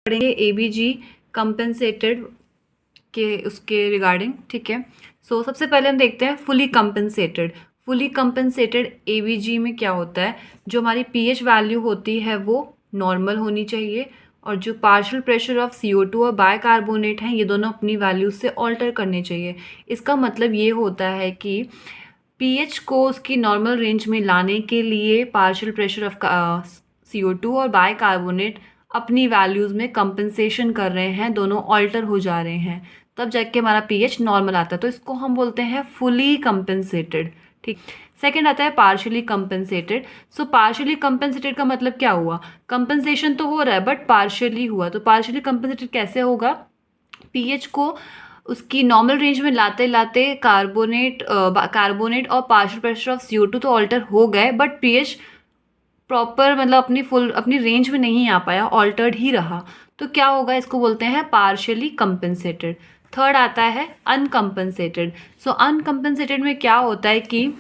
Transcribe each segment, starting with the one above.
पढ़ेंगे ABG compensated के उसके रिगार्डिंग, ठीक है। सो सबसे पहले हम देखते हैं fully compensated. Fully compensated ABG में क्या होता है, जो हमारी पीएच वैल्यू होती है वो नॉर्मल होनी चाहिए, और जो पार्शियल प्रेशर ऑफ CO2 और बाइकार्बोनेट हैं ये दोनों अपनी वैल्यू से ऑल्टर करने चाहिए। इसका मतलब ये होता है कि पीएच को उसकी नॉर्मल रेंज में लाने के लिए पार्शियल प्रेशर ऑफ CO2 और बाइकार्बोनेट अपनी वैल्यूज़ में कंपनसेशन कर रहे हैं, दोनों ऑल्टर हो जा रहे हैं, तब जाके हमारा पीएच नॉर्मल आता है। तो इसको हम बोलते हैं फुली कंपनसेटेड, ठीक। सेकंड आता है पार्शियली कंपनसेटेड। सो पार्शियली कंपनसेटेड का मतलब क्या हुआ, कंपनसेशन तो हो रहा है बट पार्शियली हुआ। तो पार्शियली कंपनसेटेड कैसे होगा, पीएच को उसकी नॉर्मल रेंज में लाते लाते कार्बोनेट और पार्शियल प्रेशर ऑफ CO2 तो ऑल्टर हो गए, बट पीएच प्रॉपर मतलब अपनी रेंज में नहीं आ पाया, ऑल्टर्ड ही रहा। तो क्या होगा, इसको बोलते हैं पार्शियली कंपनसेटेड। थर्ड आता है अनकंपनसेटेड। सो अनकंपनसेटेड में क्या होता है कि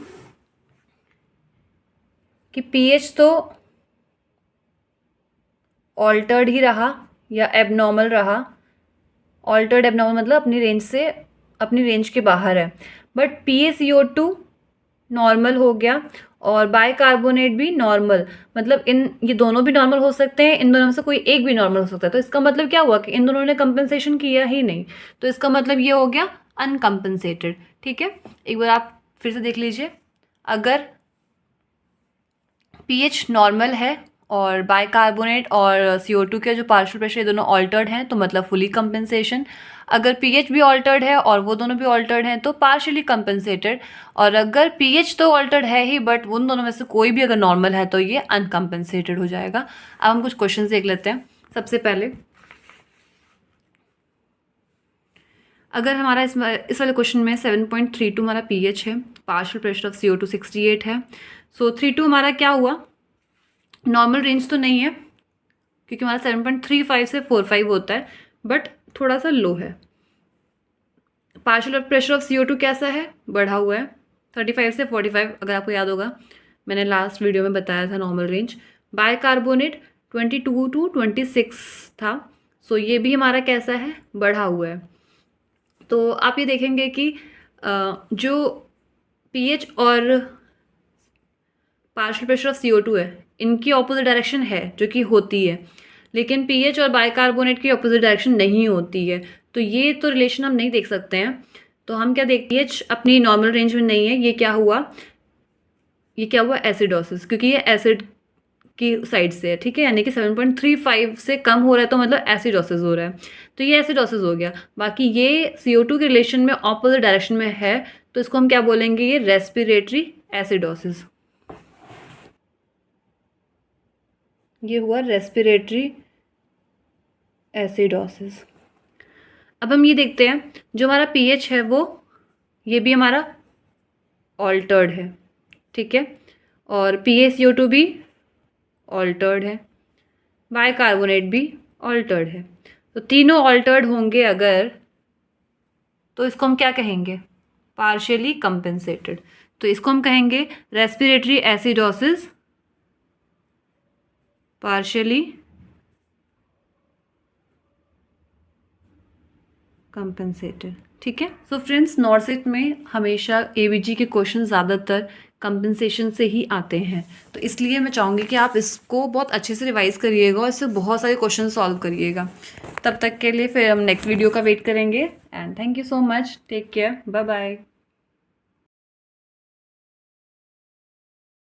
पीएच तो ऑल्टर्ड ही रहा या एबनॉर्मल रहा। ऑल्टर्ड एबनॉर्मल मतलब अपनी रेंज के बाहर है, बट PaCO2 नॉर्मल हो गया और बाइकार्बोनेट भी नॉर्मल, मतलब ये दोनों भी नॉर्मल हो सकते हैं, इन दोनों में से कोई एक भी नॉर्मल हो सकता है। तो इसका मतलब क्या हुआ कि इन दोनों ने कंपनसेशन किया ही नहीं, तो इसका मतलब ये हो गया अनकंपनसेटेड, ठीक है। एक बार आप फिर से देख लीजिए, अगर पीएच नॉर्मल है और बाइकार्बोनेट और CO2 के जो पार्शियल प्रेशर ये दोनों ऑल्टर्ड हैं तो मतलब फुली कंपनसेशन। अगर पीएच भी ऑल्टर्ड है और वो दोनों भी ऑल्टर्ड हैं तो पार्शियली कंपनसेटेड। और अगर पीएच तो ऑल्टर्ड है ही बट उन दोनों में से कोई भी अगर नॉर्मल है तो ये अनकंपनसेटेड हो जाएगा। अब हम कुछ क्वेश्चन देख लेते हैं। सबसे पहले अगर हमारा इस वाले क्वेश्चन में 7.32 हमारा पीएच है, पार्शियल प्रेशर ऑफ CO2 68 है। सो 32 हमारा क्या हुआ, नॉर्मल रेंज तो नहीं है क्योंकि हमारा 7.35 से 45 होता है, बट थोड़ा सा लो है। पार्शियल प्रेशर ऑफ CO2 कैसा है, बढ़ा हुआ है 35 से 45, अगर आपको याद होगा मैंने लास्ट वीडियो में बताया था नॉर्मल रेंज। बाइकार्बोनेट 22 to 26 था। सो ये भी हमारा कैसा है, बढ़ा हुआ है। तो आप ये देखेंगे कि जो पीएच और पार्शियल प्रेशर ऑफ CO2 है इनकी ऑपोजिट डायरेक्शन है जो कि होती है, लेकिन पीएच और बाइकार्बोनेट की ऑपोजिट डायरेक्शन नहीं होती है। तो ये तो रिलेशन हम नहीं देख सकते हैं। तो हम क्या देखते हैं, पीएच अपनी नॉर्मल रेंज में नहीं है, ये क्या हुआ एसिडोसिस, क्योंकि ये एसिड की साइड से है, ठीक है। यानी कि 7.35 से कम हो रहा है तो मतलब एसिडोसिस हो रहा है, तो ये एसिडोसिस हो गया। बाकी ये CO2 के रिलेशन में ऑपोजिट डायरेक्शन में है तो इसको हम क्या बोलेंगे, ये रेस्पिरेटरी एसिडोसिस। ये हुआ रेस्पिरेटरी एसिडोसिस। अब हम ये देखते हैं, जो हमारा पीएच है वो ये भी हमारा ऑल्टर्ड है, ठीक है, और PaCO2 भी ऑल्टर्ड है, बाइकार्बोनेट भी ऑल्टर्ड है। तो तीनों ऑल्टर्ड होंगे अगर, तो इसको हम क्या कहेंगे, पार्शियली कंपनसेटेड। तो इसको हम कहेंगे रेस्पिरेटरी एसिडोसिस पार्शियली कंपनसेटेड, ठीक है। सो फ्रेंड्स, नॉर्सेट में हमेशा एबीजी के क्वेश्चन ज़्यादातर कंपनसेशन से ही आते हैं, तो इसलिए मैं चाहूँगी कि आप इसको बहुत अच्छे से रिवाइज़ करिएगा और इससे बहुत सारे क्वेश्चन सॉल्व करिएगा। तब तक के लिए फिर हम नेक्स्ट वीडियो का वेट करेंगे, and thank you so much, take care, bye bye.